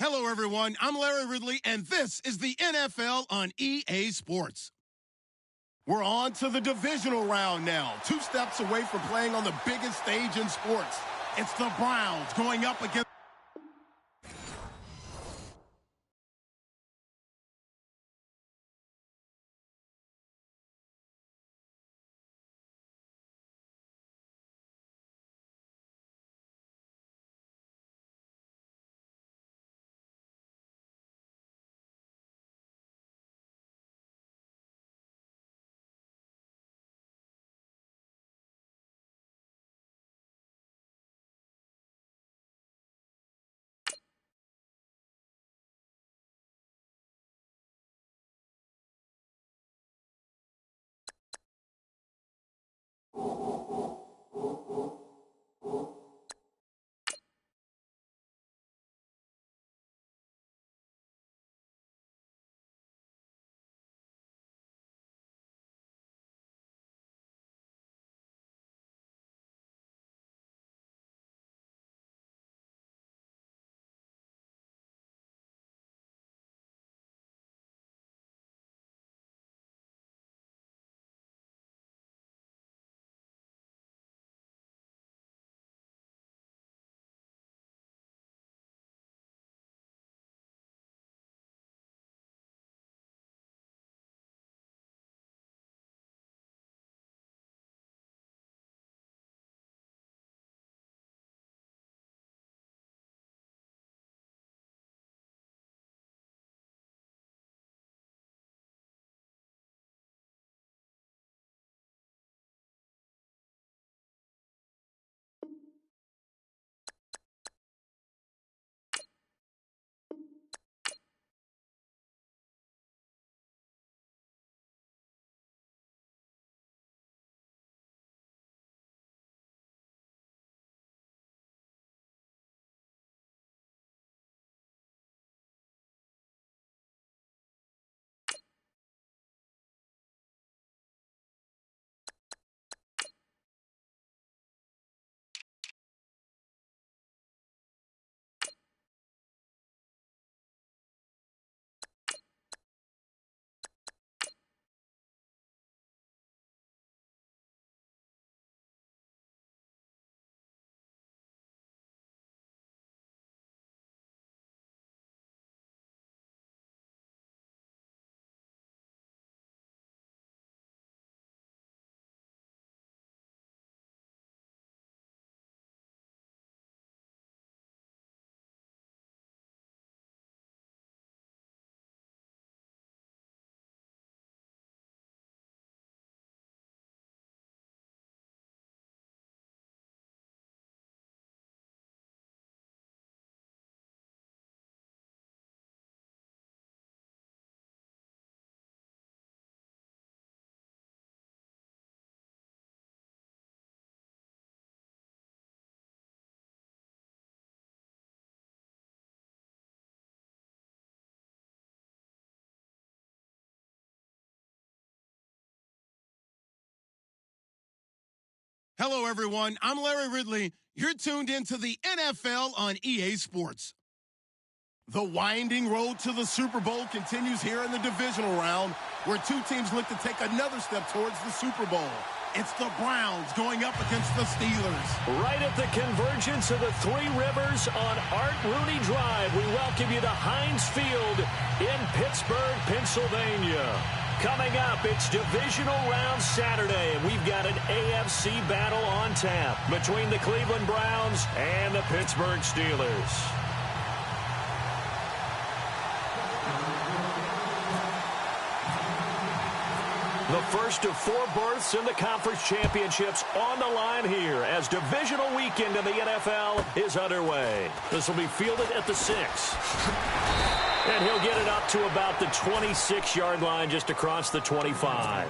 Hello, everyone. I'm Larry Ridley, and this is the NFL on EA Sports. We're on to the divisional round now, 2 steps away from playing on the biggest stage in sports. It's the Browns going up against... Hello, everyone. I'm Larry Ridley. You're tuned into the NFL on EA Sports. The winding road to the Super Bowl continues here in the divisional round, where 2 teams look to take another step towards the Super Bowl. It's the Browns going up against the Steelers. Right at the convergence of the 3 rivers on Art Rooney Drive, we welcome you to Heinz Field in Pittsburgh, Pennsylvania. Coming up, it's divisional round Saturday, and we've got an AFC battle on tap between the Cleveland Browns and the Pittsburgh Steelers. The first of 4 berths in the conference championships on the line here as divisional weekend in the NFL is underway. This will be fielded at the 6. And he'll get it up to about the 26-yard line just across the 25.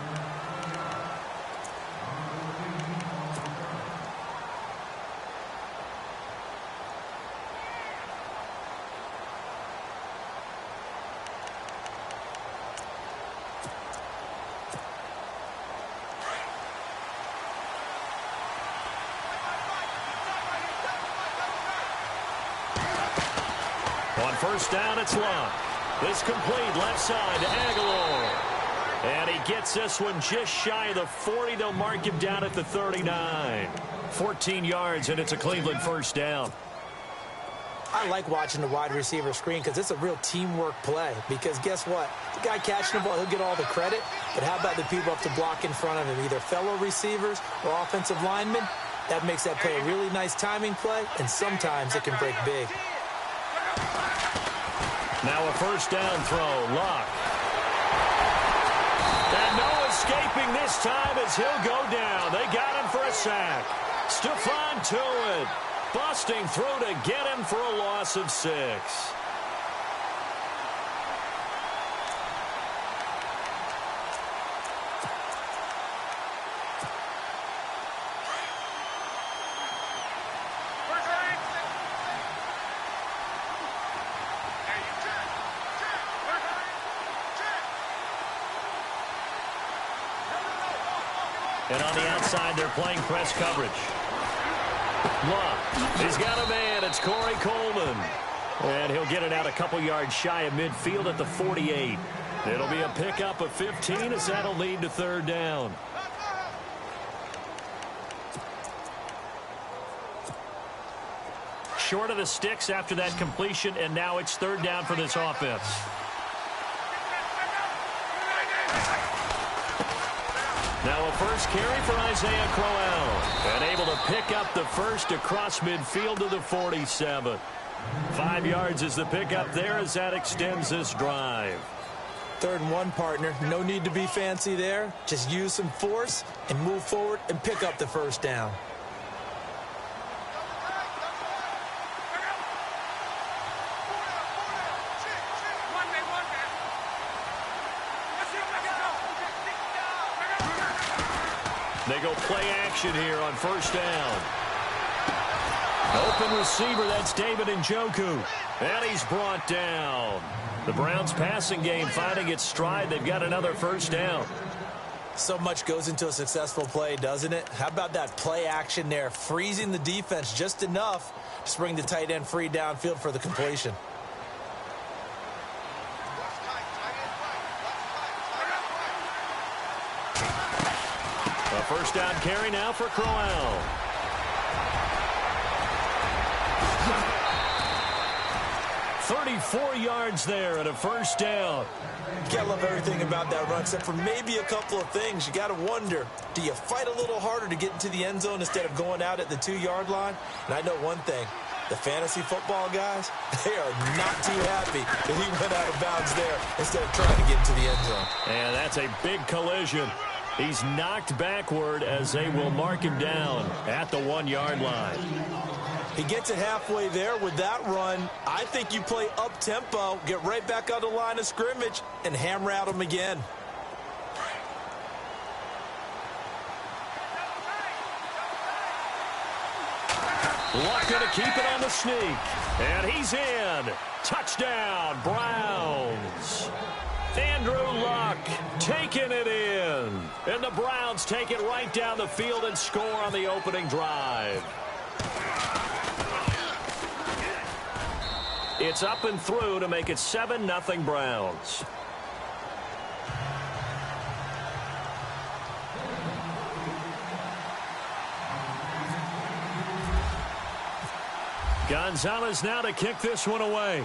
On first down, it's Luck. This complete left side to Aguilar. And he gets this one just shy of the 40. They'll mark him down at the 39. 14 yards, and it's a Cleveland first down. I like watching the wide receiver screen because it's a real teamwork play. Because guess what? The guy catching the ball, he'll get all the credit. But how about the people up to block in front of him, either fellow receivers or offensive linemen? That makes that play a really nice timing play, and sometimes it can break big. Now a first down throw, Luck. And no escaping this time as he'll go down. They got him for a sack. Stephon Tuitt busting through to get him for a loss of 6. And on the outside, they're playing press coverage. Luck, he's got a man. It's Corey Coleman. And he'll get it out a couple yards shy of midfield at the 48. It'll be a pickup of 15 as that'll lead to third down. Short of the sticks after that completion, and now it's third down for this offense. Now a first carry for Isaiah Crowell. And able to pick up the first across midfield to the 47. 5 yards is the pickup there as that extends this drive. 3rd and 1, partner. No need to be fancy there. Just use some force and move forward and pick up the first down. They go play action here on first down. Open receiver, that's David Njoku. And he's brought down. The Browns passing game finding its stride. They've got another first down. So much goes into a successful play, doesn't it? How about that play action there? Freezing the defense just enough to bring the tight end free downfield for the completion. A first down carry now for Crowell. "34 yards there and a first down." Can't love everything about that run, except for maybe a couple of things. You got to wonder, do you fight a little harder to get into the end zone instead of going out at the 2-yard line? And I know one thing. The fantasy football guys, they are not too happy that he went out of bounds there instead of trying to get into the end zone. And that's a big collision. He's knocked backward as they will mark him down at the 1-yard line. He gets it halfway there with that run. I think you play up-tempo, get right back on the line of scrimmage, and hammer at him again. Luck going to keep it on the sneak. And he's in. Touchdown, Browns. Andrew Luck taking it in. And the Browns take it right down the field and score on the opening drive. It's up and through to make it 7-0 Browns. Gonzalez now to kick this one away.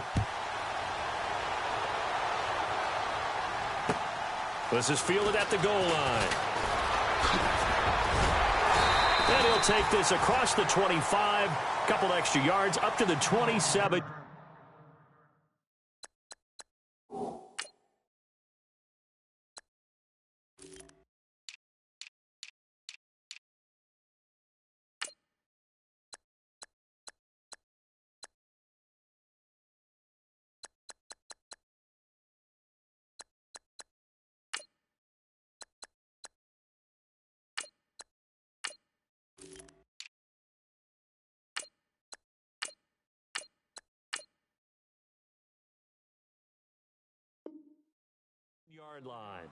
This is fielded at the goal line. And he'll take this across the 25. Couple extra yards up to the 27. Yard line.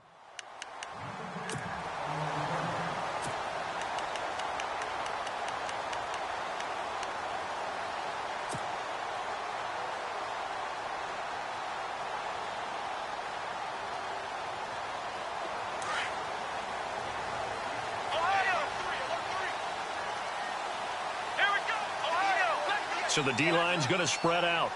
So the D-line's going to spread out.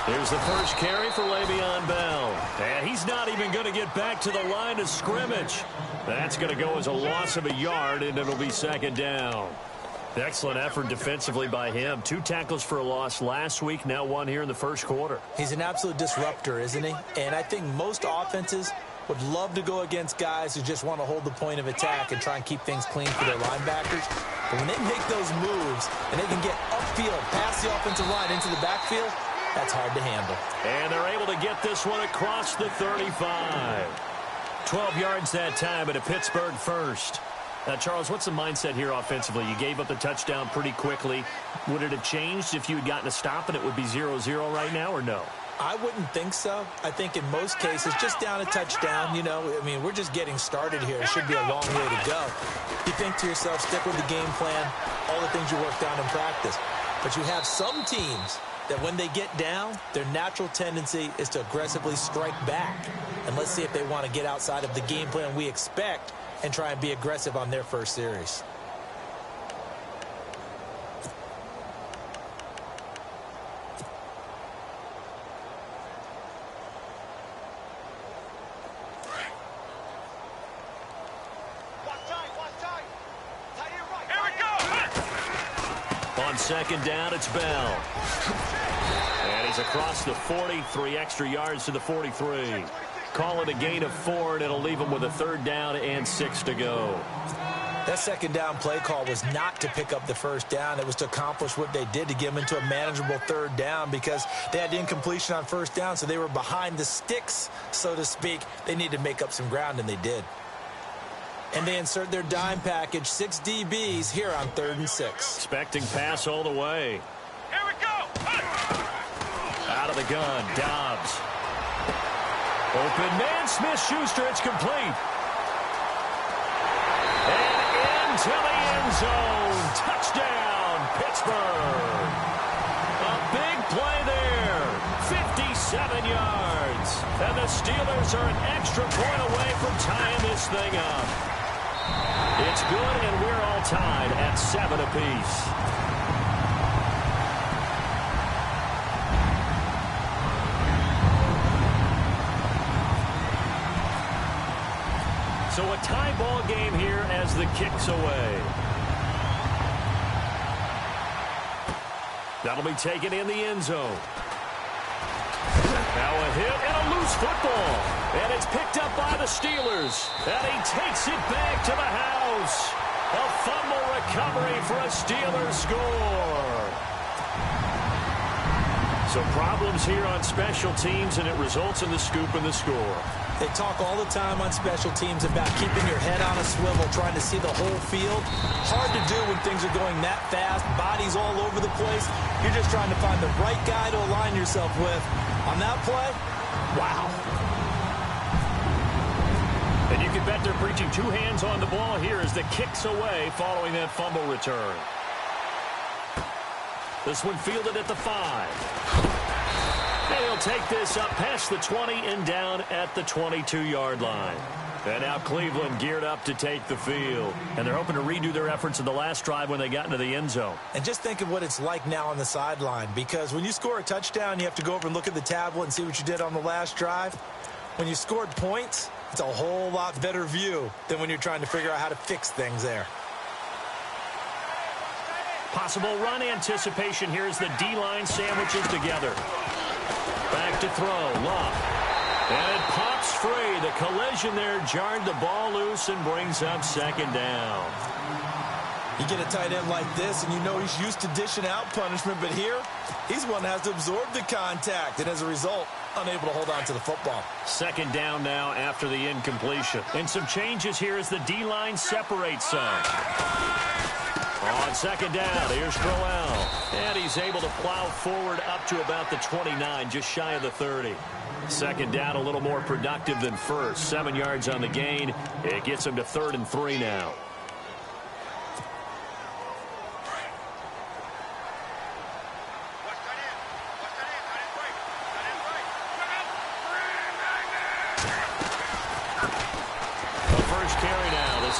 Here's the first carry for Le'Veon Bell. And he's not even going to get back to the line of scrimmage. That's going to go as a loss of a yard, and it'll be second down. Excellent effort defensively by him. 2 tackles for a loss last week, now 1 here in the first quarter. He's an absolute disruptor, isn't he? And I think most offenses would love to go against guys who just want to hold the point of attack and try and keep things clean for their linebackers. But when they make those moves and they can get upfield, past the offensive line into the backfield, that's hard to handle. And they're able to get this one across the 35. 12 yards that time at a Pittsburgh first. Charles, what's the mindset here offensively? You gave up the touchdown pretty quickly. Would it have changed if you had gotten a stop and it would be 0-0 right now, or no? I wouldn't think so. I think in most cases, just down a touchdown, you know, I mean, we're just getting started here. It should be a long way to go. You think to yourself, stick with the game plan, all the things you worked on in practice. But you have some teams that when they get down, their natural tendency is to aggressively strike back. And let's see if they want to get outside of the game plan we expect and try and be aggressive on their first series. On second down, it's Bell. And he's across the 40, 3 extra yards to the 43. Call it a gain of 4, and it'll leave him with a 3rd down and 6 to go. That second down play call was not to pick up the first down. It was to accomplish what they did, to get them into a manageable 3rd down, because they had incompletion on first down, so they were behind the sticks, so to speak. They needed to make up some ground, and they did. And they insert their dime package, 6 DBs here on 3rd and 6. Expecting pass all the way. Here we go. Out of the gun, Dobbs. Open man, Smith-Schuster, it's complete. And into the end zone. Touchdown, Pittsburgh. A big play there. 57 yards. And the Steelers are an extra point away from tying this thing up. It's good, and we're all tied at 7 apiece. So a tie ball game here as the kick's away. That'll be taken in the end zone. Now a hit and a loose football. And it's picked up by the Steelers. And he takes it back to the house. A fumble recovery for a Steelers score. So problems here on special teams, and it results in the scoop and the score. They talk all the time on special teams about keeping your head on a swivel, trying to see the whole field. Hard to do when things are going that fast, bodies all over the place. You're just trying to find the right guy to align yourself with. On that play, wow. And you can bet they're preaching 2 hands on the ball here as the kick's away following that fumble return. This one fielded at the 5. And he'll take this up past the 20 and down at the 22-yard line. And now Cleveland geared up to take the field. And they're hoping to redo their efforts in the last drive when they got into the end zone. And just think of what it's like now on the sideline, because when you score a touchdown, you have to go over and look at the tablet and see what you did on the last drive. When you scored points, it's a whole lot better view than when you're trying to figure out how to fix things there. Possible run anticipation here as the D-line sandwiches together. Back to throw, Love. And it pops free. The collision there jarred the ball loose and brings up second down. You get a tight end like this, and you know he's used to dishing out punishment, but here, he's one that has to absorb the contact, and as a result, unable to hold on to the football. Second down now after the incompletion. And some changes here as the D-line separates some. On second down, here's Crowell. And he's able to plow forward up to about the 29, just shy of the 30. Second down, a little more productive than first. 7 yards on the gain. It gets him to 3rd and 3 now.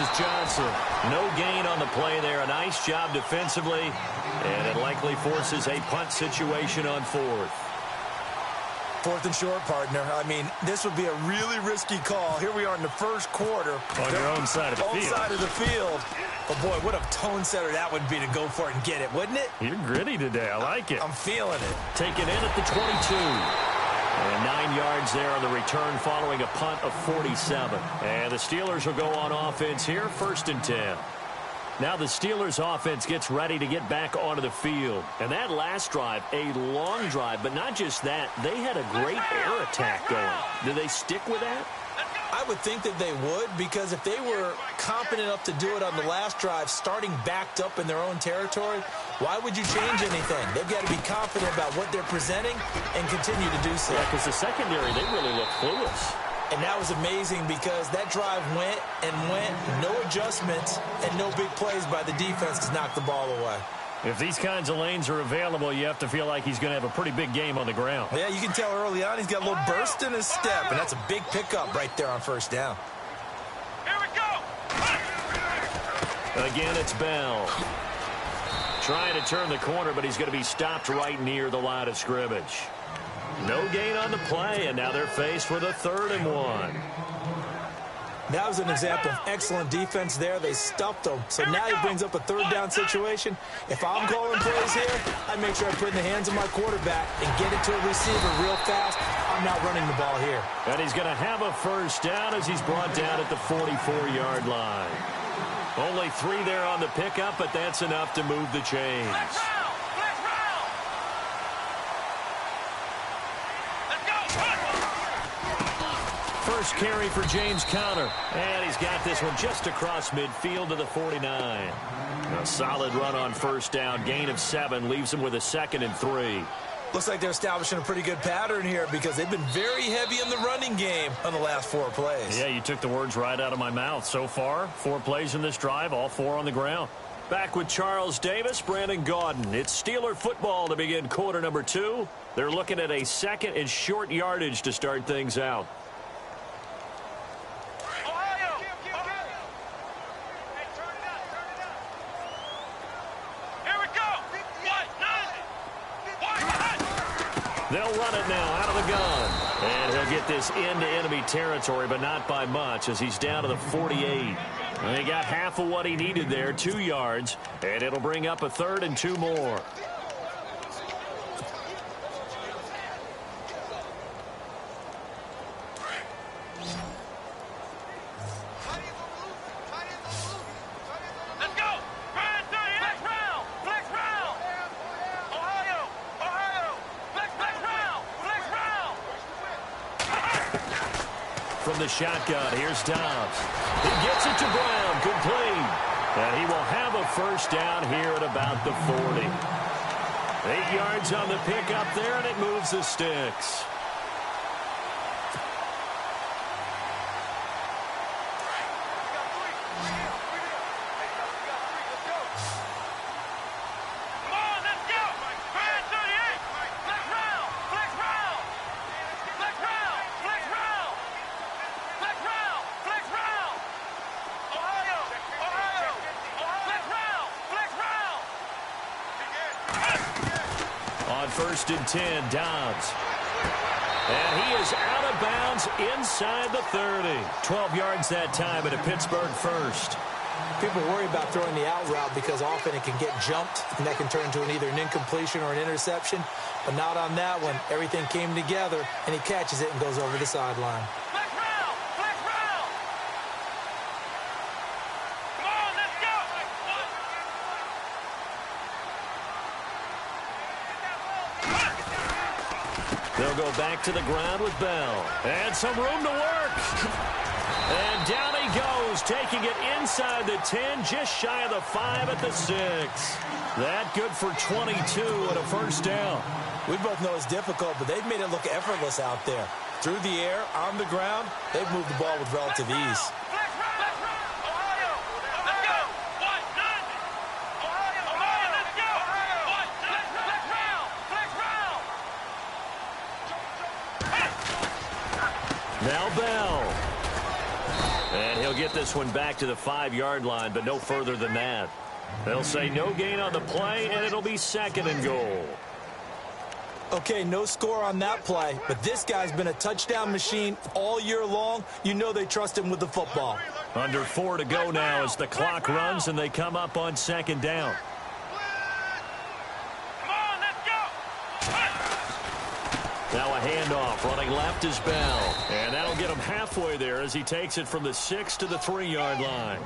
is Johnson. No gain on the play there. A nice job defensively, and it likely forces a punt situation on fourth. Fourth and short, partner. I mean, this would be a really risky call. Here we are in the first quarter. On your own side of the field. Own side of the field. But, boy, what a tone setter that would be to go for it and get it, wouldn't it? You're gritty today. I like it. I'm feeling it. Taken in at the 22. And 9 yards there on the return following a punt of 47. And the Steelers will go on offense here, 1st and 10. Now the Steelers offense gets ready to get back onto the field. And that last drive, a long drive, but not just that. They had a great air attack going. Do they stick with that? I would think that they would, because if they were competent enough to do it on the last drive, starting backed up in their own territory, why would you change anything? They've got to be confident about what they're presenting and continue to do so. Yeah, because the secondary, they really look clueless. And that was amazing because that drive went and went, no adjustments, and no big plays by the defense to knock the ball away. If these kinds of lanes are available, you have to feel like he's going to have a pretty big game on the ground. Yeah, you can tell early on he's got a little burst in his step, and that's a big pickup right there on first down. Here we go. Again, it's Bell. Trying to turn the corner, but he's going to be stopped right near the line of scrimmage. No gain on the play, and now they're faced with a 3rd and 1. That was an example of excellent defense there. They stuffed him. So now he brings up a 3rd down situation. If I'm calling plays here, I make sure I put it in the hands of my quarterback and get it to a receiver real fast. I'm not running the ball here. And he's going to have a first down as he's brought down at the 44-yard line. Only 3 there on the pickup, but that's enough to move the chains. First carry for James Conner. And he's got this one just across midfield to the 49. A solid run on first down. Gain of 7 leaves him with a 2nd and 3. Looks like they're establishing a pretty good pattern here because they've been very heavy in the running game on the last 4 plays. Yeah, you took the words right out of my mouth. So far, 4 plays in this drive, all 4 on the ground. Back with Charles Davis, Brandon Gaudin. It's Steeler football to begin quarter number 2. They're looking at a 2nd and short yardage to start things out. They'll run it now out of the gun. And he'll get this into enemy territory, but not by much as he's down to the 48. And he got half of what he needed there, 2 yards. And it'll bring up a 3rd and 2 more. From the shotgun, here's Dobbs. He gets it to Brown, complete. And he will have a first down here at about the 40. 8 yards on the pickup there, and it moves the sticks. First and 10, Dobbs. And he is out of bounds inside the 30. 12 yards that time at a Pittsburgh first. People worry about throwing the out route because often it can get jumped, and that can turn into either an incompletion or an interception. But not on that one. Everything came together, and he catches it and goes over the sideline. They'll go back to the ground with Bell. And some room to work. And down he goes, taking it inside the 10, just shy of the 5 at the 6. That good for 22 and a first down. We both know it's difficult, but they've made it look effortless out there. Through the air, on the ground, they've moved the ball with relative ease. Now Bell. And he'll They'll get this one back to the 5-yard line, but no further than that. They'll say no gain on the play, and it'll be 2nd and goal. Okay, no score on that play, but this guy's been a touchdown machine all year long. You know they trust him with the football. Under 4 to go now as the clock runs, and they come up on 2nd down. Come on, let's go. Now a handoff. Running left is Bell. And that'll get him halfway there as he takes it from the 6 to the 3-yard line.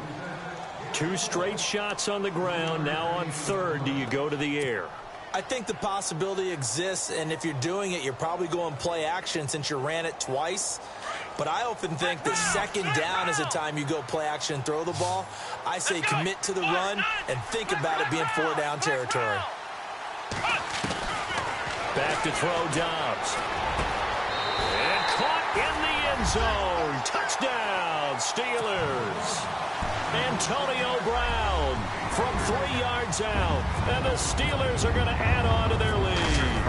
2 straight shots on the ground. Now on 3rd, do you go to the air? I think the possibility exists, and if you're doing it, you're probably going play action since you ran it twice. But I often think that 2nd down is the time you go play action and throw the ball. I say commit to the run and think about it being 4-down territory. Back to throw Dobbs. And caught in the end zone. Touchdown, Steelers. Antonio Brown from 3 yards out. And the Steelers are going to add on to their lead.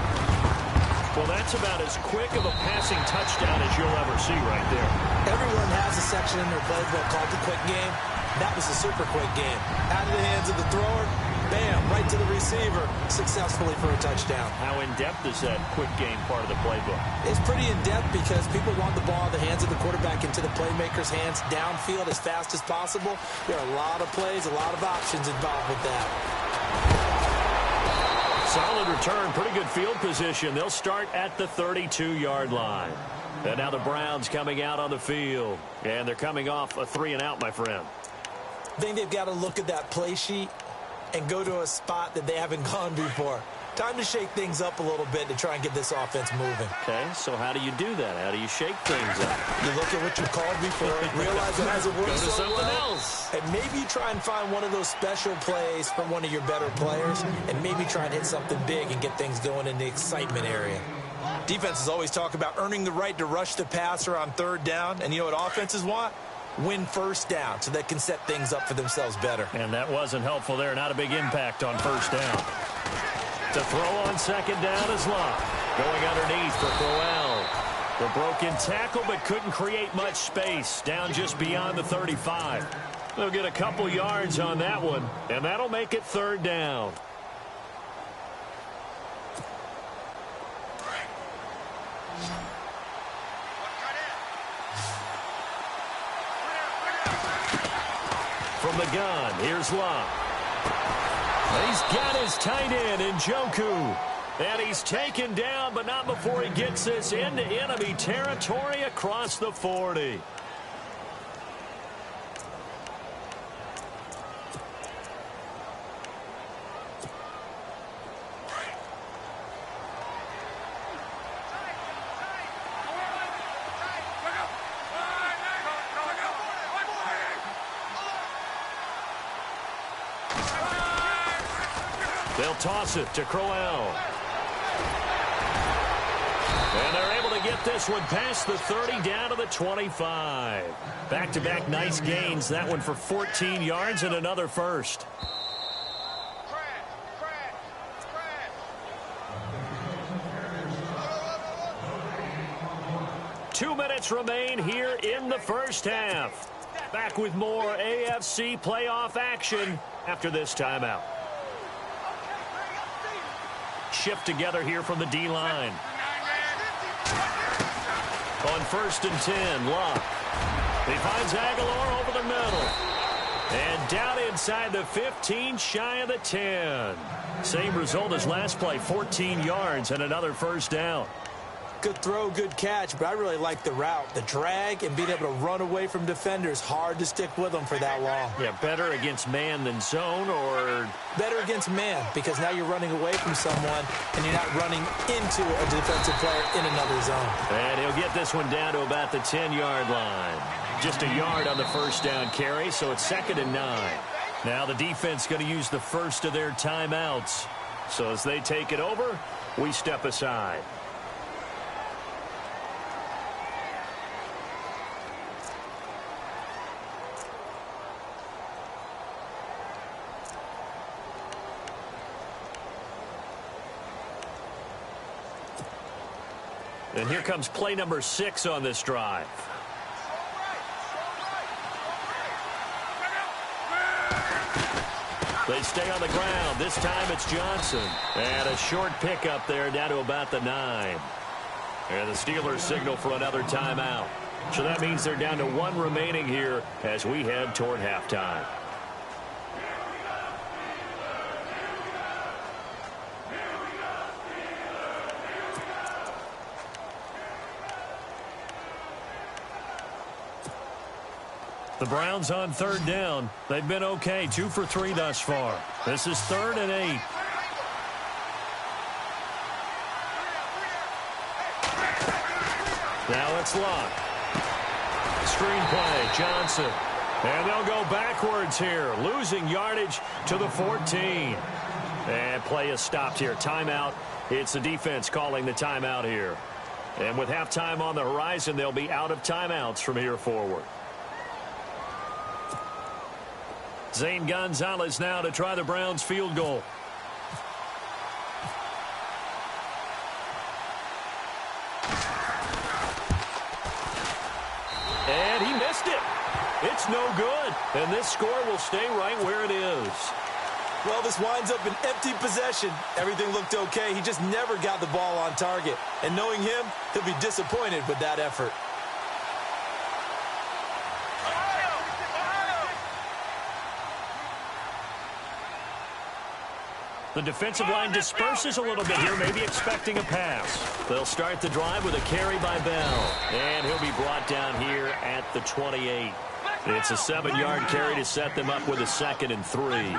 Well, that's about as quick of a passing touchdown as you'll ever see right there. Everyone has a section in their playbook called the quick game. That was a super quick game. Out of the hands of the thrower, bam, right to the receiver, successfully for a touchdown. How in-depth is that quick game part of the playbook? It's pretty in-depth because people want the ball in the hands of the quarterback into the playmaker's hands downfield as fast as possible. There are a lot of plays, a lot of options involved with that. Solid return, pretty good field position. They'll start at the 32-yard line. And now the Browns coming out on the field. And they're coming off a 3-and-out, my friend. I think they've got to look at that play sheet and go to a spot that they haven't gone before. Time to shake things up a little bit to try and get this offense moving. Okay, so how do you do that? How do you shake things up? You look at what you called before, realize it hasn't worked Go to so something well, else. and maybe you try and find one of those special plays from one of your better players, and maybe try and hit something big and get things going in the excitement area. Defenses always talk about earning the right to rush the passer on 3rd down, and you know what offenses want? Win 1st down so they can set things up for themselves better. And that wasn't helpful there. Not a big impact on 1st down. To throw on 2nd down is Locke. Going underneath for Crowell. The broken tackle, but couldn't create much space. Down just beyond the 35. They'll get a couple yards on that one, and that'll make it 3rd down. From the gun, here's Locke. He's got his tight end, Njoku. And he's taken down, but not before he gets this into enemy territory across the 40. They'll toss it to Crowell. And they're able to get this one past the 30 down to the 25. Back-to-back nice gains. That one for 14 yards and another first. 2 minutes remain here in the first half. Back with more AFC playoff action after this timeout. Shift together here from the D-line. On 1st and 10, Locke. He finds Aguilar over the middle. And down inside the 15, shy of the 10. Same result as last play, 14 yards and another first down. Good throw, good catch, but I really like the route. The drag and being able to run away from defenders, hard to stick with them for that long. Yeah, better against man than zone, or? Better against man, because now you're running away from someone and you're not running into a defensive player in another zone. And he'll get this one down to about the 10-yard line. Just a yard on the first down carry, so it's 2nd and 9. Now the defense going to use the first of their timeouts. So as they take it over, we step aside. And here comes play number 6 on this drive. They stay on the ground. This time it's Johnson. And a short pickup there down to about the 9. And the Steelers signal for another timeout. So that means they're down to 1 remaining here as we head toward halftime. The Browns on 3rd down. They've been okay, 2 for 3 thus far. This is 3rd and 8. Now it's Luck. Screen play, Johnson. And they'll go backwards here, losing yardage to the 14. And play is stopped here. Timeout. It's the defense calling the timeout here. And with halftime on the horizon, they'll be out of timeouts from here forward. Zane Gonzalez now to try the Browns field goal. And he missed it. It's no good. And this score will stay right where it is. Well, this winds up an empty possession. Everything looked okay. He just never got the ball on target. And knowing him, he'll be disappointed with that effort. The defensive line disperses a little bit here, maybe expecting a pass. They'll start the drive with a carry by Bell. And he'll be brought down here at the 28. It's a 7-yard carry to set them up with a 2nd and 3.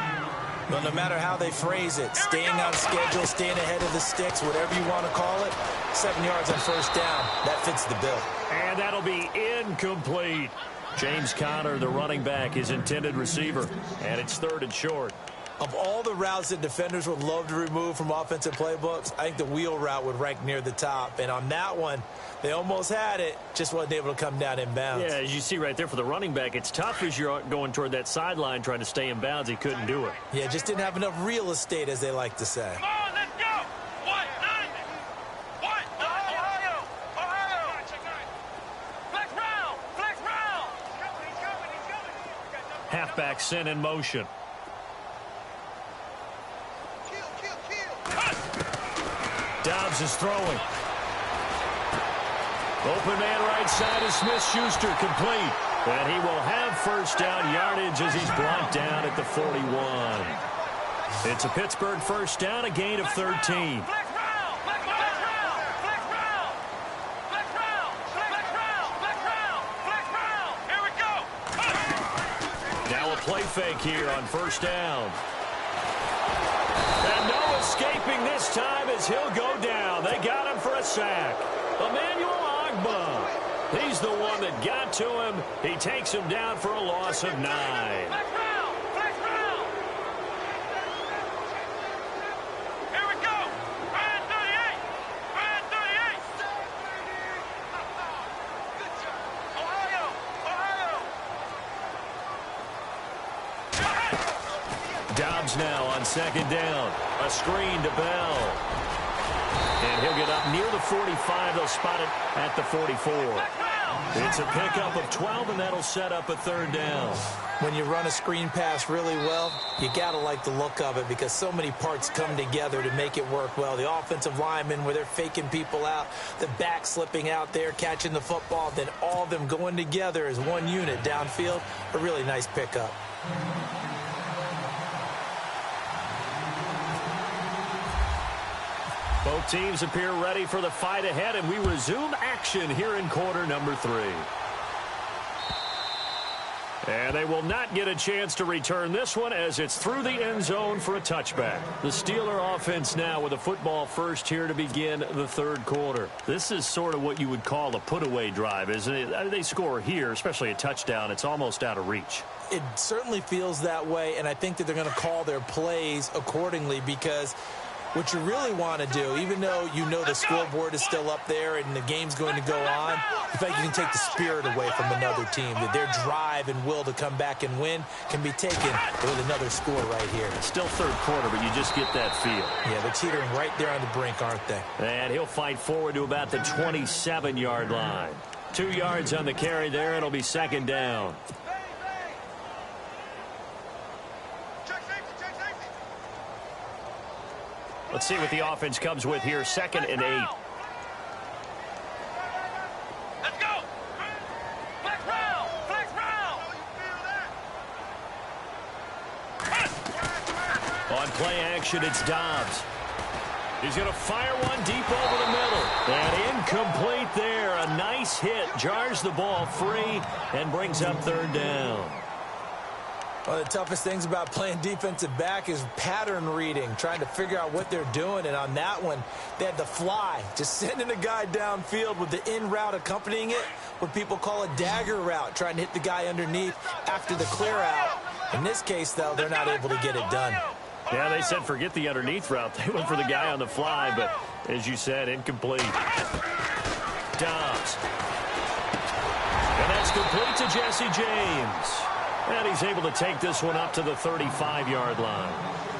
Well, no matter how they phrase it, staying on schedule, staying ahead of the sticks, whatever you want to call it, 7 yards on 1st down, that fits the bill. And that'll be incomplete. James Conner, the running back, his intended receiver. And it's 3rd and short. Of all the routes that defenders would love to remove from offensive playbooks, I think the wheel route would rank near the top. And on that one, they almost had it, just wasn't able to come down in bounds. Yeah, as you see right there for the running back, it's tough as you're going toward that sideline trying to stay in bounds. He couldn't do it. Yeah, just didn't have enough real estate, as they like to say. Come on, let's go. Ohio. Flex round. He's coming. Halfback sent in motion. Dobbs is throwing. Open man right side is Smith-Schuster, complete. And he will have 1st down yardage as he's brought down at the 41. It's a Pittsburgh 1st down, a gain of 13. Here we go. Now a play fake here on 1st down. And no escaping this time as he'll go down. They got him for a sack. Emmanuel Ogbah. He's the one that got to him. He takes him down for a loss of 9. Flex round. Here we go. Ryan 38. Ohio. Dobbs now on 2nd down. A screen to Bell. And he'll get up near the 45. They'll spot it at the 44. It's a pickup of 12, and that'll set up a 3rd down. When you run a screen pass really well, you got to like the look of it because so many parts come together to make it work well. The offensive linemen, where they're faking people out, the back slipping out there, catching the football, then all of them going together as one unit downfield. A really nice pickup. Both teams appear ready for the fight ahead, and we resume action here in quarter number 3. And they will not get a chance to return this one as it's through the end zone for a touchback. The Steeler offense now with a football first here to begin the 3rd quarter. This is sort of what you would call a put-away drive, isn't it? They score here, especially a touchdown. It's almost out of reach. It certainly feels that way, and I think that they're going to call their plays accordingly because what you really want to do, even though you know the scoreboard is still up there and the game's going to go on, in fact, you can take the spirit away from another team. That their drive and will to come back and win can be taken with another score right here. It's still 3rd quarter, but you just get that feel. Yeah, they're teetering right there on the brink, aren't they? And he'll fight forward to about the 27-yard line. 2 yards on the carry there. It'll be 2nd down. Check safety. Let's see what the offense comes with here. 2nd and 8. Let's go. Flex round. Flex round. On play action, it's Dobbs. He's going to fire one deep over the middle. And incomplete there. A nice hit. Jars the ball free and brings up 3rd down. One of the toughest things about playing defensive back is pattern reading, trying to figure out what they're doing. And on that one, they had the fly, just sending a guy downfield with the in route accompanying it, what people call a dagger route, trying to hit the guy underneath after the clear out. In this case, though, they're not able to get it done. Yeah, they said forget the underneath route. They went for the guy on the fly, but as you said, incomplete. Dobbs. And that's complete to Jesse James. And he's able to take this one up to the 35-yard line.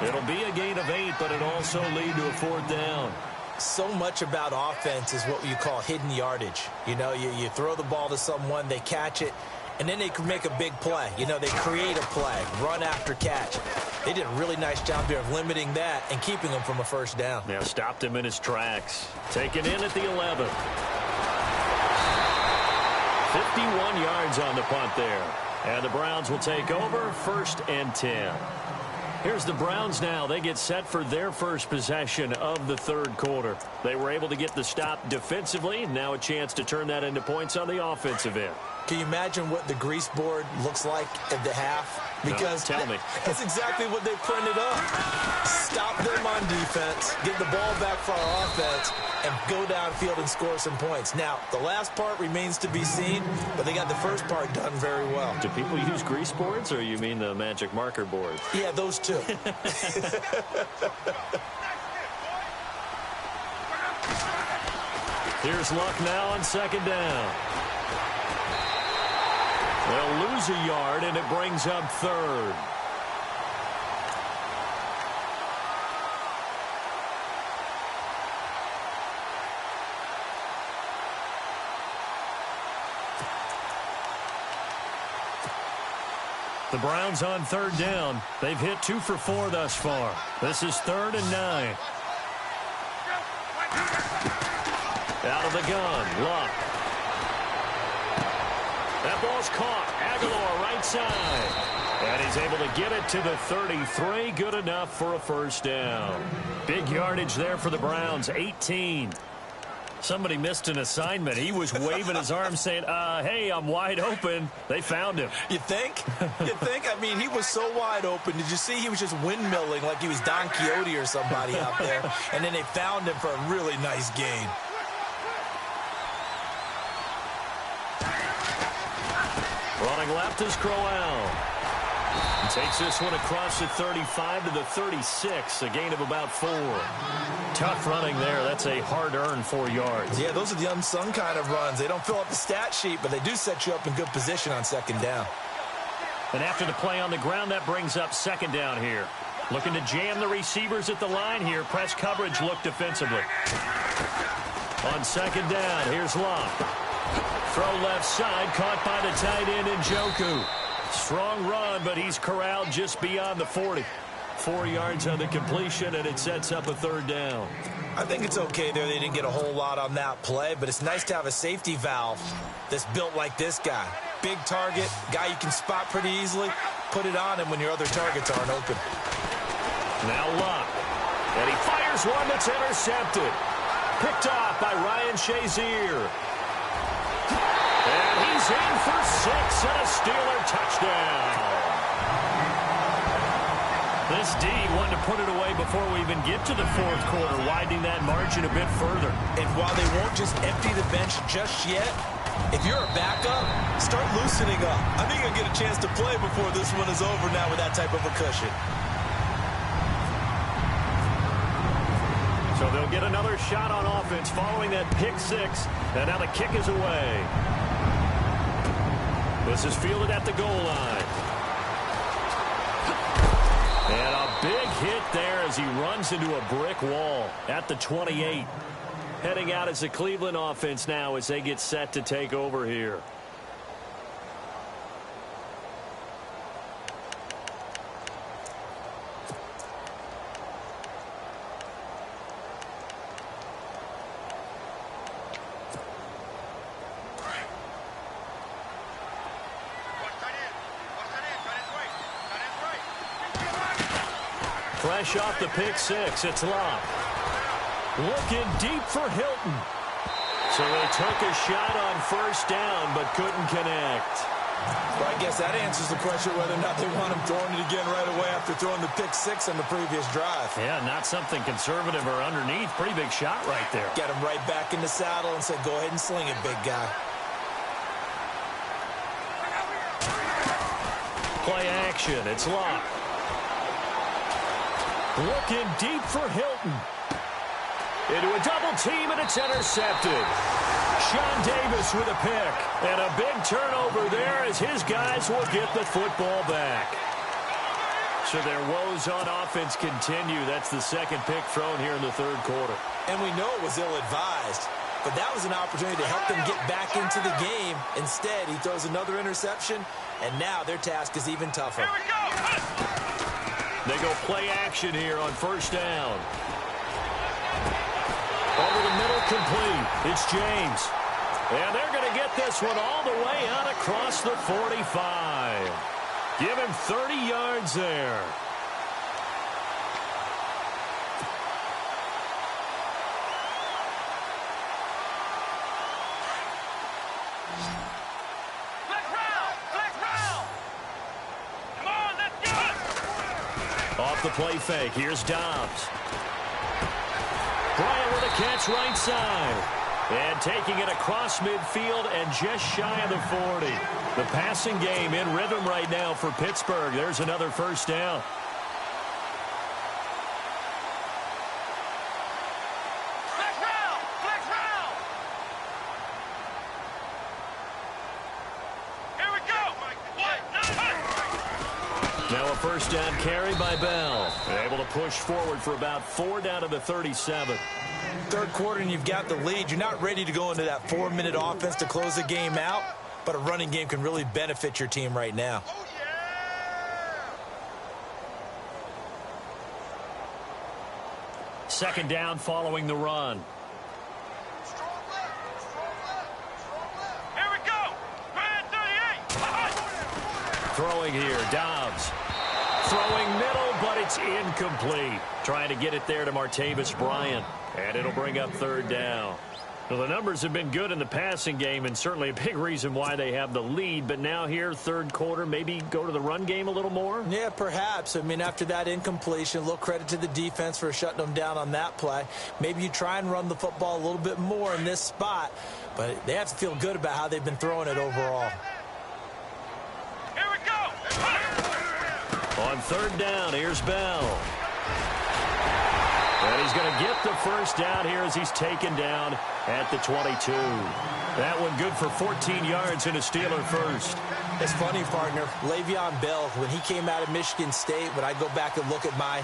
It'll be a gain of 8, but it also lead to a 4th down. So much about offense is what you call hidden yardage. You know, you throw the ball to someone, they catch it, and then they can make a big play. You know, they create a play, run after catch. They did a really nice job there of limiting that and keeping him from a 1st down. Yeah, stopped him in his tracks. Taken in at the 11. 51 yards on the punt there. And the Browns will take over 1st and 10. Here's the Browns now. They get set for their first possession of the 3rd quarter. They were able to get the stop defensively. Now a chance to turn that into points on the offensive end. Can you imagine what the grease board looks like at the half? Because no, tell me. That's exactly what they printed up. Stop them on defense, get the ball back for our offense, and go downfield and score some points. Now, the last part remains to be seen, but they got the first part done very well. Do people use grease boards, or you mean the magic marker boards? Yeah, those two. Here's Luck now on 2nd down. They'll lose a yard, and it brings up 3rd. The Browns on 3rd down. They've hit 2 for 4 thus far. This is 3rd and 9. Out of the gun, Luck. That ball's caught. Aguilar right side. And he's able to get it to the 33. Good enough for a 1st down. Big yardage there for the Browns, 18. Somebody missed an assignment. He was waving his arms saying, hey, I'm wide open. They found him. You think? You think? I mean, he was so wide open. Did you see he was just windmilling like he was Don Quixote or somebody out there? And then they found him for a really nice gain. Running left is Crowell. He takes this one across the 35 to the 36, a gain of about 4. Tough running there. That's a hard-earned 4 yards. Yeah, those are the unsung kind of runs. They don't fill up the stat sheet, but they do set you up in good position on 2nd down. And after the play on the ground, that brings up 2nd down here. Looking to jam the receivers at the line here. Press coverage look defensively. On 2nd down, here's Luck. Throw left side, caught by the tight end Njoku. Strong run, but he's corralled just beyond the 40. 4 yards on the completion, and it sets up a 3rd down. I think it's okay there. They didn't get a whole lot on that play, but it's nice to have a safety valve that's built like this guy. Big target, guy you can spot pretty easily. Put it on him when your other targets aren't open. Now Luck. And he fires one that's intercepted. Picked off by Ryan Shazier. And he's in for 6 and a Steeler touchdown. This D wanted to put it away before we even get to the 4th quarter, widening that margin a bit further. And while they won't just empty the bench just yet, if you're a backup, start loosening up. I think you'll get a chance to play before this one is over now with that type of a cushion. So they'll get another shot on offense following that pick 6, and now the kick is away. This is fielded at the goal line. And a big hit there as he runs into a brick wall at the 28. Heading out as the Cleveland offense now as they get set to take over here. Fresh off the pick six, it's Locke. Looking deep for Hilton. So they took a shot on first down, but couldn't connect. Well, I guess that answers the question whether or not they want him throwing it again right away after throwing the pick six on the previous drive. Yeah, not something conservative or underneath. Pretty big shot right there. Get him right back in the saddle and said, go ahead and sling it, big guy. Play action, it's Locke. Looking deep for Hilton. Into a double team, and it's intercepted. Sean Davis with a pick. And a big turnover there as his guys will get the football back. So their woes on offense continue. That's the second pick thrown here in the third quarter. And we know it was ill-advised, but that was an opportunity to help them get back into the game. Instead, he throws another interception, and now their task is even tougher. Here we go. They go play action here on first down. Over the middle, complete. It's James. And they're going to get this one all the way out across the 45. Give him 30 yards there. Flex round. Flex round. Come on, let's go. Off the play fake, here's Dobbs. Bryant with a catch right side. And taking it across midfield and just shy of the 40. The passing game in rhythm right now for Pittsburgh. There's another first down. Flex round. Flex round. Here we go. 1, 9. Now a first down carry by Bell. Able to push forward for about 4 down to the 37. Third quarter and you've got the lead. You're not ready to go into that 4-minute offense to close the game out, but a running game can really benefit your team right now. Oh, yeah. Second down following the run. Strong left. Strong left. Strong left. Here we go. Grand 38. Throwing here, Dobbs. Throwing middle, but it's incomplete. Trying to get it there to Martavis Bryant. And it'll bring up third down. Well, the numbers have been good in the passing game and certainly a big reason why they have the lead. But now here, third quarter, maybe go to the run game a little more? Yeah, perhaps. I mean, after that incompletion, a little credit to the defense for shutting them down on that play. Maybe you try and run the football a little bit more in this spot. But they have to feel good about how they've been throwing it overall. Here we go. On third down, here's Bell. And he's going to get the first down here as he's taken down at the 22. That one good for 14 yards and a Steeler first. It's funny, partner. Le'Veon Bell, when he came out of Michigan State, when I go back and look at my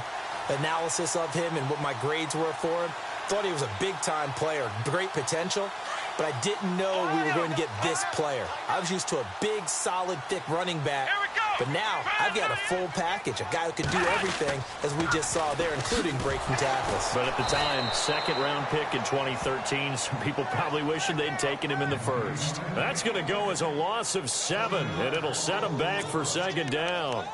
analysis of him and what my grades were for him, thought he was a big-time player, great potential, but I didn't know we were going to get this player. I was used to a big, solid, thick running back. But now, I've got a full package, a guy who can do everything, as we just saw there, including breaking tackles. But at the time, second-round pick in 2013, some people probably wishing they'd taken him in the first. That's going to go as a loss of 7, and it'll set them back for second down.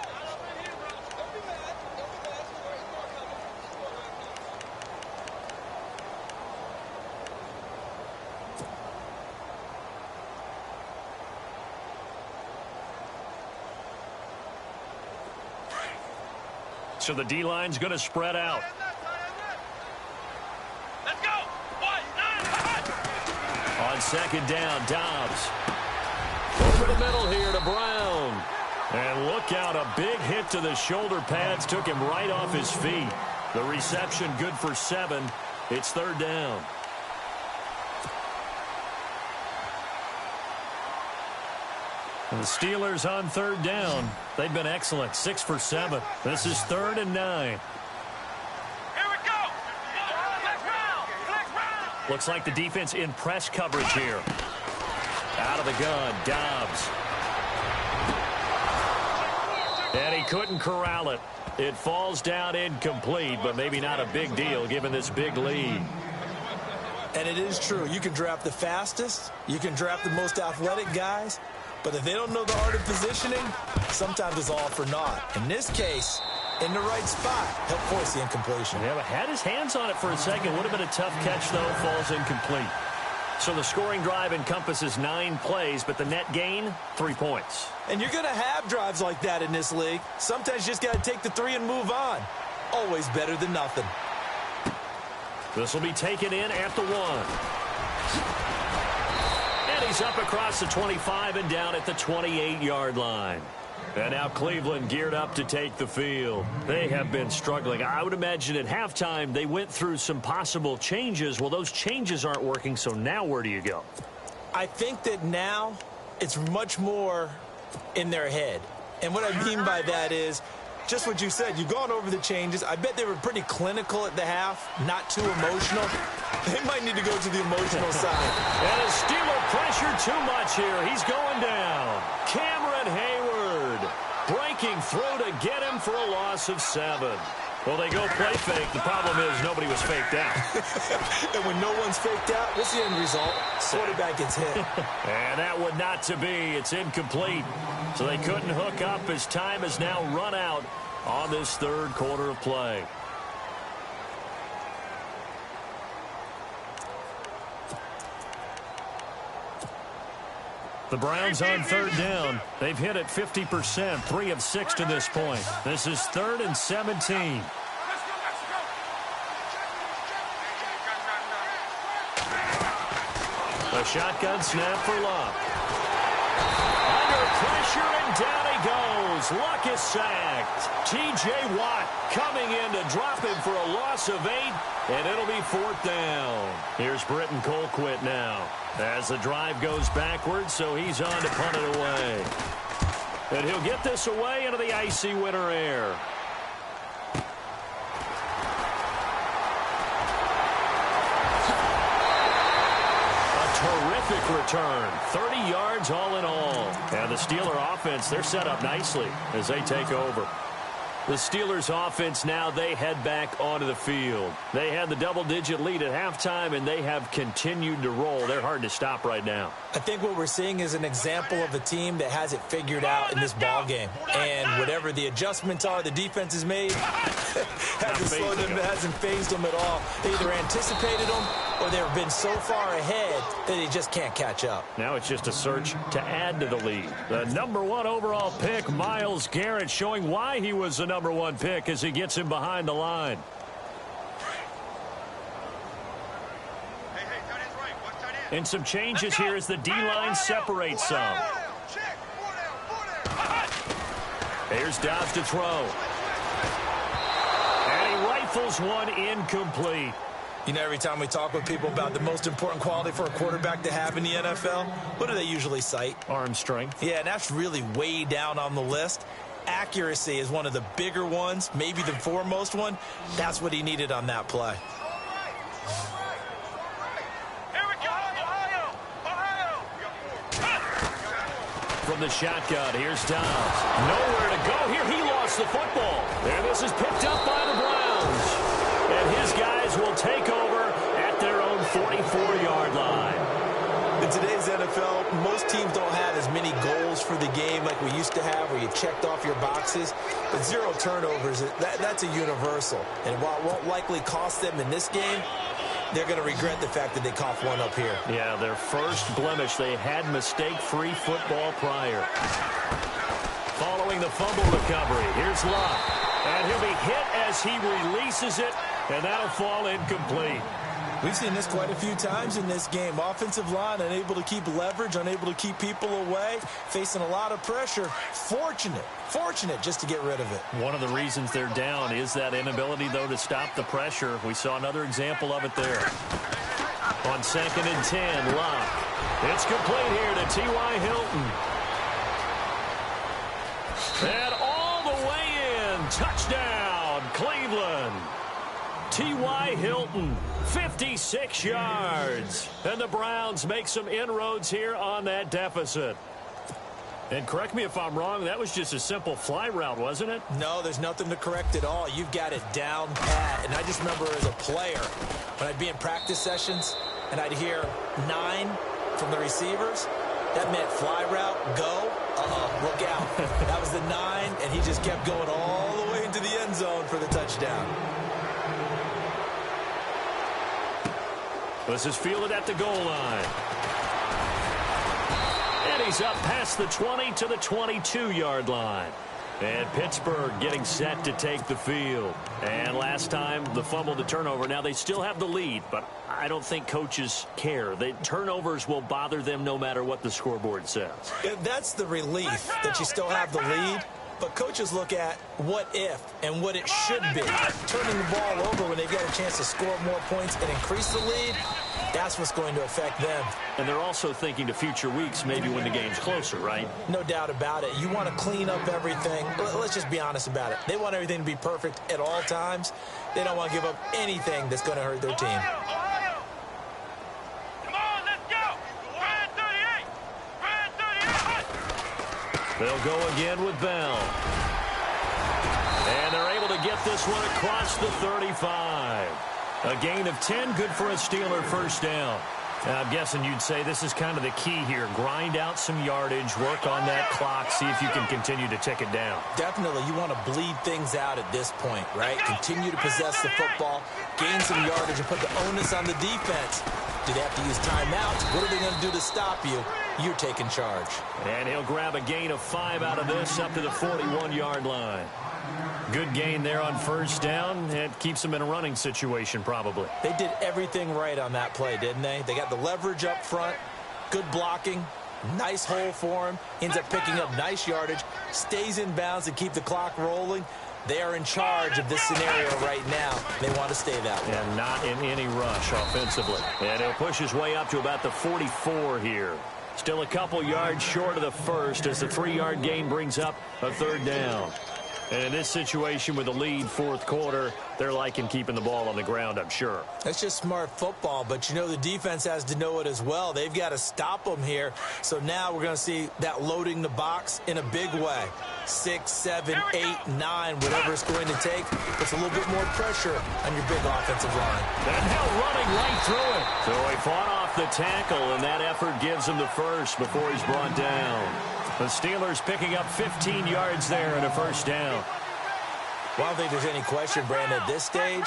So the D-line's going to spread out. Let's go. 1, 9. On second down, Dobbs. Over the middle here to Brown. And look out, a big hit to the shoulder pads took him right off his feet. The reception good for 7. It's third down. And the Steelers on third down. They've been excellent, 6 for 7. This is 3rd and 9. Here we go. Flex round. Flex round. Looks like the defense in press coverage here. Out of the gun, Dobbs. And he couldn't corral it. It falls down incomplete, but maybe not a big deal given this big lead. And it is true. You can draft the fastest. You can draft the most athletic guys. But if they don't know the art of positioning, sometimes it's all for naught. In this case, in the right spot. Helped force the incompletion. Yeah, but had his hands on it for a second. Would have been a tough catch, though. Falls incomplete. So the scoring drive encompasses 9 plays, but the net gain, 3 points. And you're going to have drives like that in this league. Sometimes you just got to take the 3 and move on. Always better than nothing. This will be taken in at the 1. And he's up across the 25 and down at the 28-yard line. And now Cleveland geared up to take the field. They have been struggling. I would imagine at halftime they went through some possible changes. Well, those changes aren't working, so now where do you go? I think that now it's much more in their head. And what I mean by that is just what you said. You've gone over the changes. I bet they were pretty clinical at the half, not too emotional. They might need to go to the emotional side. And a Steeler pressure too much here. He's going down. Cameron Hayward breaking through to get him for a loss of 7. Well, they go play fake. The problem is nobody was faked out. And when no one's faked out, what's the end result? Quarterback gets hit. And that would not to be. It's incomplete. So they couldn't hook up as time has now run out on this third quarter of play. The Browns on third down. They've hit it 50%, 3 of 6 to this point. This is 3rd and 17. A shotgun snap for Luck. Under pressure, and down he goes. Luck is sacked. T.J. Watt coming in to drop him for a loss of 8, and it'll be 4th down. Here's Britton Colquitt now. As the drive goes backwards, so he's on to punt it away. And he'll get this away into the icy winter air. Terrific return. 30 yards all in all. And the Steeler offense, they're set up nicely as they take over. The Steelers offense now, they head back onto the field. They had the double-digit lead at halftime, and they have continued to roll. They're hard to stop right now. I think what we're seeing is an example of a team that has it figured out in this ball game. And whatever the adjustments are the defense has made, hasn't phased them at all. They either anticipated them or they've been so far ahead that they just can't catch up. Now it's just a search to add to the lead. The number 1 overall pick, Myles Garrett, showing why he was the number 1 pick as he gets him behind the line. And some changes here as the D-line separates some. Here's Dobbs to throw. And he rifles one incomplete. You know, every time we talk with people about the most important quality for a quarterback to have in the NFL, what do they usually cite? Arm strength. Yeah, and that's really way down on the list. Accuracy is one of the bigger ones, maybe the foremost one. That's what he needed on that play. From the shotgun, here's Dobbs. Nowhere to go here. He lost the football. And this is picked up by the Browns. And his guys will take over at their own 44-yard line. In today's NFL, most teams don't have as many goals for the game like we used to have, where you checked off your boxes. But 0 turnovers, that's a universal. And while it won't likely cost them in this game, they're going to regret the fact that they coughed one up here. Yeah, their first blemish. They had mistake-free football prior. Following the fumble recovery, here's Luck. And he'll be hit as he releases it, and that'll fall incomplete. We've seen this quite a few times in this game. Offensive line unable to keep leverage, unable to keep people away, facing a lot of pressure. Fortunate just to get rid of it. One of the reasons they're down is that inability, though, to stop the pressure. We saw another example of it there. On 2nd and 10, Luck. It's complete here to T.Y. Hilton. And all the way in. Touchdown, Cleveland. T.Y. Hilton, 56 yards. And the Browns make some inroads here on that deficit. And correct me if I'm wrong, that was just a simple fly route, wasn't it? No, there's nothing to correct at all. You've got it down pat. And I just remember as a player, when I'd be in practice sessions and I'd hear 9 from the receivers, that meant fly route, go, look out. That was the 9, and he just kept going all the way into the end zone for the touchdown. This is fielded at the goal line. And he's up past the 20 to the 22-yard line. And Pittsburgh getting set to take the field. And last time, the fumble to turnover. Now, they still have the lead, but I don't think coaches care. The turnovers will bother them no matter what the scoreboard says. Yeah, that's the relief that you still have the lead. But coaches look at what if and what it should be. Turning the ball over when they've got a chance to score more points and increase the lead, that's what's going to affect them. And they're also thinking to future weeks, maybe when the game's closer, right? No doubt about it. You want to clean up everything. Let's just be honest about it. They want everything to be perfect at all times. They don't want to give up anything that's going to hurt their team. Come on, let's go. Brand 38. Brand 38. They'll go again with Bell. And they're able to get this one across the 35. A gain of 10, good for a Steeler first down. I'm guessing you'd say this is kind of the key here. Grind out some yardage, work on that clock, see if you can continue to tick it down. Definitely, you want to bleed things out at this point, right? Continue to possess the football, gain some yardage, and put the onus on the defense. Do they have to use timeouts? What are they going to do to stop you? You're taking charge. And he'll grab a gain of 5 out of this up to the 41-yard line. Good gain there on first down. It keeps them in a running situation probably. They did everything right on that play, didn't they? They got the leverage up front, good blocking, nice hole for him, ends up picking up nice yardage, stays in bounds and keep the clock rolling. They are in charge of this scenario right now. They want to stay that way. And not in any rush offensively. And he'll push his way up to about the 44 here. Still a couple yards short of the first as the 3-yard gain brings up a third down. And in this situation with the lead fourth quarter, they're liking keeping the ball on the ground, I'm sure. That's just smart football, but you know the defense has to know it as well. They've got to stop them here. So now we're going to see that loading the box in a big way. 6, 7, 8, 9, whatever it's going to take. Puts a little bit more pressure on your big offensive line. And now running right through it. So he fought off the tackle, and that effort gives him the first before he's brought down. The Steelers picking up 15 yards there and a first down. Well, I don't think there's any question, Brandon, at this stage,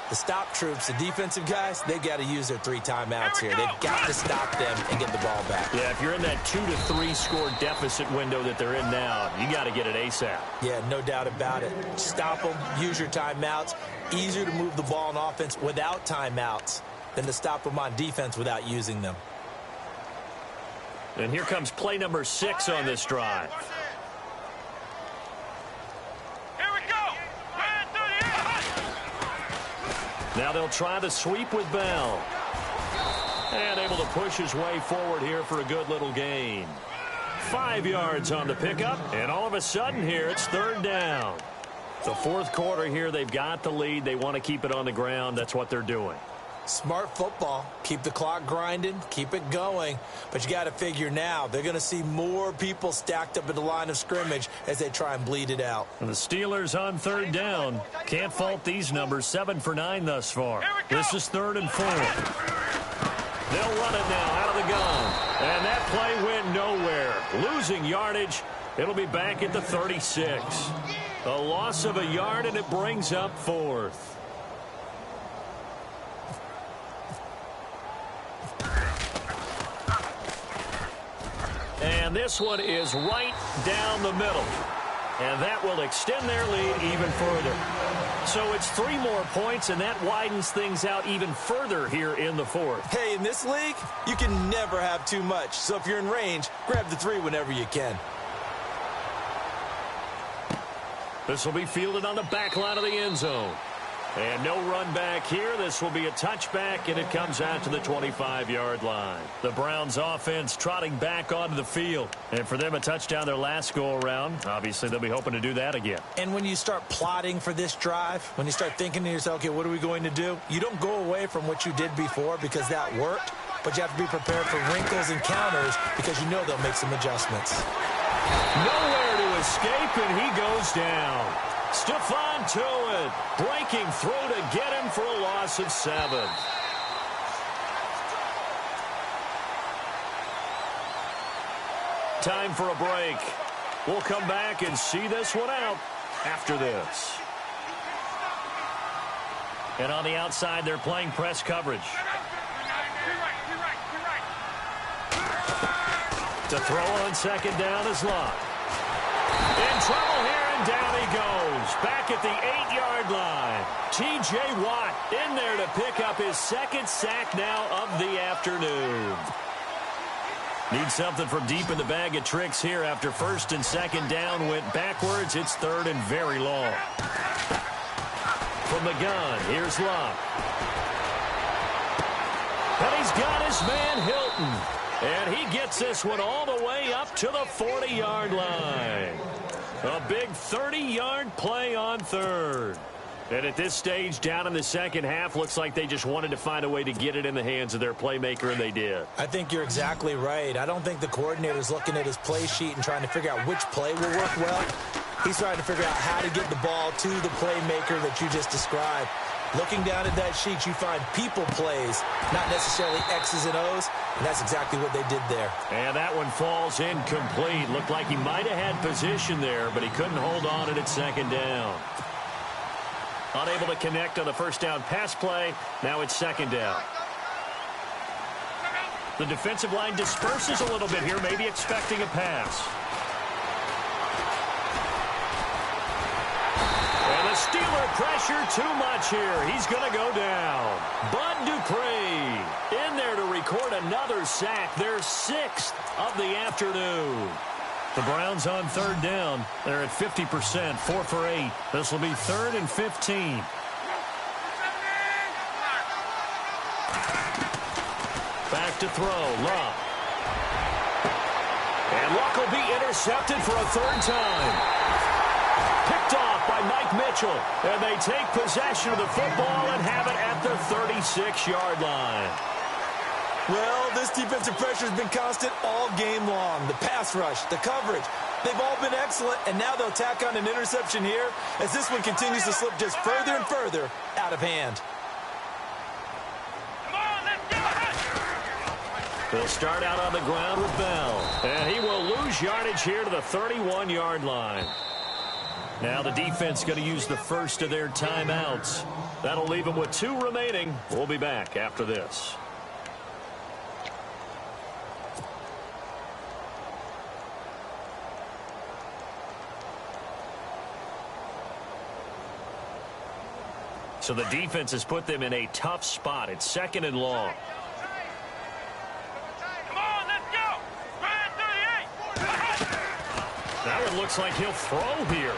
the stop troops, the defensive guys, they've got to use their 3 timeouts here. They've got to stop them and get the ball back. Yeah, if you're in that 2 to 3 score deficit window that they're in now, you got to get it ASAP. Yeah, no doubt about it. Stop them, use your timeouts. Easier to move the ball on offense without timeouts than to stop them on defense without using them. And here comes play number 6 on this drive. Here we go. Brand 38. Now they'll try the sweep with Bell. And able to push his way forward here for a good little gain. 5 yards on the pickup. And all of a sudden here, it's third down. The fourth quarter here, they've got the lead. They want to keep it on the ground. That's what they're doing. Smart football. Keep the clock grinding. Keep it going. But you got to figure now, they're going to see more people stacked up at the line of scrimmage as they try and bleed it out. And the Steelers on third down. Can't fault these numbers. 7 for 9 thus far. This is 3rd and 4. They'll run it now out of the gun. And that play went nowhere. Losing yardage. It'll be back at the 36. A loss of a yard, and it brings up 4th. And this one is right down the middle. And that will extend their lead even further. So it's 3 more points, and that widens things out even further here in the 4th. Hey, in this league, you can never have too much. So if you're in range, grab the 3 whenever you can. This will be fielded on the back line of the end zone. And no run back here. This will be a touchback, and it comes out to the 25-yard line. The Browns offense trotting back onto the field. And for them, a touchdown their last go-around. Obviously, they'll be hoping to do that again. And when you start plotting for this drive, when you start thinking to yourself, okay, what are we going to do? You don't go away from what you did before because that worked, but you have to be prepared for wrinkles and counters because you know they'll make some adjustments. Nowhere to escape, and he goes down. Stephon Tuitt breaking through to get him for a loss of 7. Time for a break. We'll come back and see this one out. after this. And on the outside, they're playing press coverage. To throw on second down is Locke. In trouble here, and down he goes. Back at the 8-yard line. T.J. Watt in there to pick up his second sack now of the afternoon. Need something from deep in the bag of tricks here after first and second down went backwards. It's third and very long. From the gun, here's Locke. And he's got his man Hilton. And he gets this one all the way up to the 40-yard line. A big 30-yard play on third. And at this stage, down in the second half, looks like they just wanted to find a way to get it in the hands of their playmaker, and they did. I think you're exactly right. I don't think the coordinator's looking at his play sheet and trying to figure out which play will work well. He's trying to figure out how to get the ball to the playmaker that you just described. Looking down at that sheet, you find people plays, not necessarily X's and O's, and that's exactly what they did there. And that one falls incomplete. Looked like he might have had position there, but he couldn't hold on at second down. Unable to connect on the first down pass play. Now it's second down. The defensive line disperses a little bit here, maybe expecting a pass. And the Steeler pressure too much here. He's going to go down. Bud Dupree in there to record another sack. Their 6th of the afternoon. The Browns on third down. They're at 50%, 4 for 8. This will be 3rd and 15. Back to throw, Locke. And Locke will be intercepted for a third time. Picked off by Mike Mitchell. And they take possession of the football and have it at the 36-yard line. Well, this defensive pressure has been constant all game long. The pass rush, the coverage, they've all been excellent, and now they'll tack on an interception here as this one continues to slip just further and further out of hand. Come on, let's go. They'll start out on the ground with Bell, and he will lose yardage here to the 31-yard line. Now the defense going to use the first of their timeouts. That'll leave them with 2 remaining. We'll be back after this. So the defense has put them in a tough spot. It's 2nd and long. Come on, let's go. Ryan 38. That one looks like he'll throw here.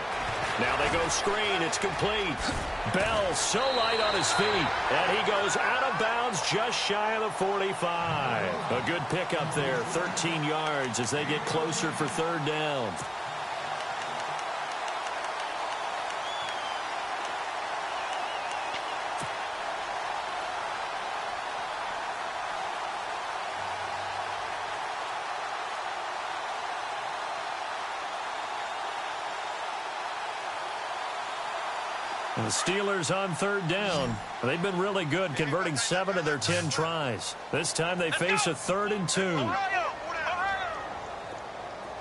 Now they go screen. It's complete. Bell so light on his feet. And he goes out of bounds just shy of the 45. A good pickup there. 13 yards as they get closer for third down. And the Steelers on third down. They've been really good, converting 7 of their 10 tries. This time they face a 3rd and 2. Ohio.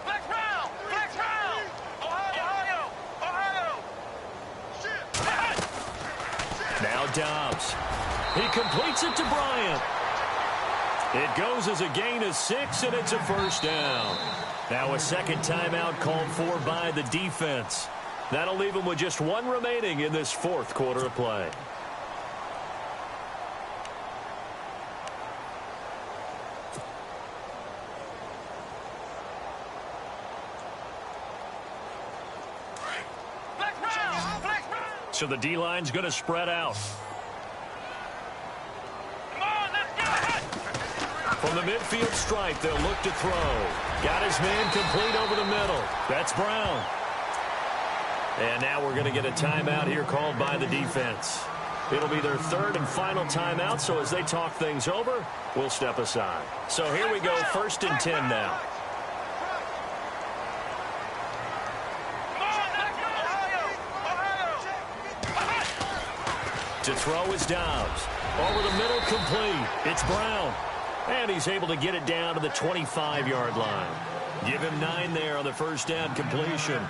Flex round. Flex round. Ohio. Now Dobbs. He completes it to Bryant. It goes as a gain of 6, and it's a first down. Now a second timeout called for by the defense. That'll leave them with just 1 remaining in this 4th quarter of play. So the D-line's going to spread out. Come on, let's go. From the midfield stripe, they'll look to throw. Got his man complete over the middle. That's Brown. And now we're going to get a timeout here called by the defense. It'll be their 3rd and final timeout, so as they talk things over, we'll step aside. So here we go, 1st and 10 now. To throw is Dobbs. Over the middle, complete. It's Brown. And he's able to get it down to the 25-yard line. Give him 9 there on the first down completion.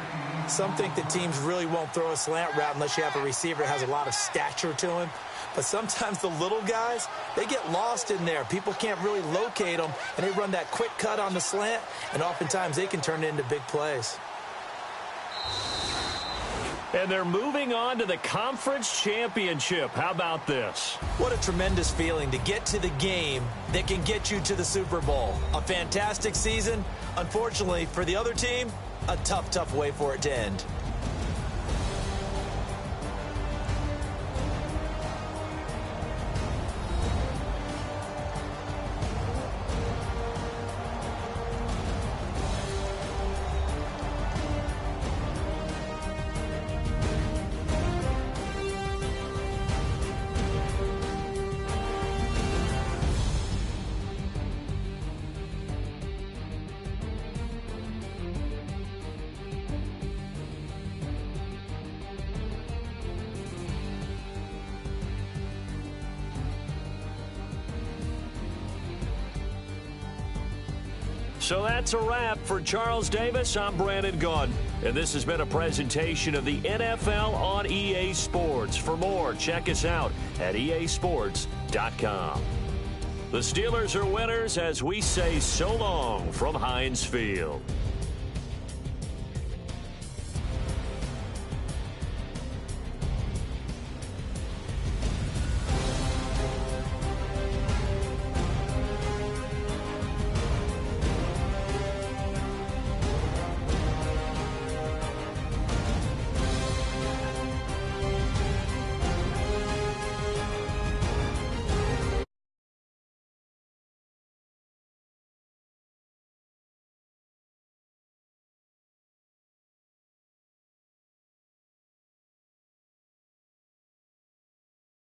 Some think that teams really won't throw a slant route unless you have a receiver that has a lot of stature to him. But sometimes the little guys, they get lost in there. People can't really locate them, and they run that quick cut on the slant, and oftentimes they can turn it into big plays. And they're moving on to the conference championship. How about this? What a tremendous feeling to get to the game that can get you to the Super Bowl. A fantastic season. Unfortunately, for the other team, a tough, tough way for it to end. So that's a wrap. For Charles Davis, I'm Brandon Gaudin. And this has been a presentation of the NFL on EA Sports. For more, check us out at easports.com. The Steelers are winners as we say so long from Heinz Field.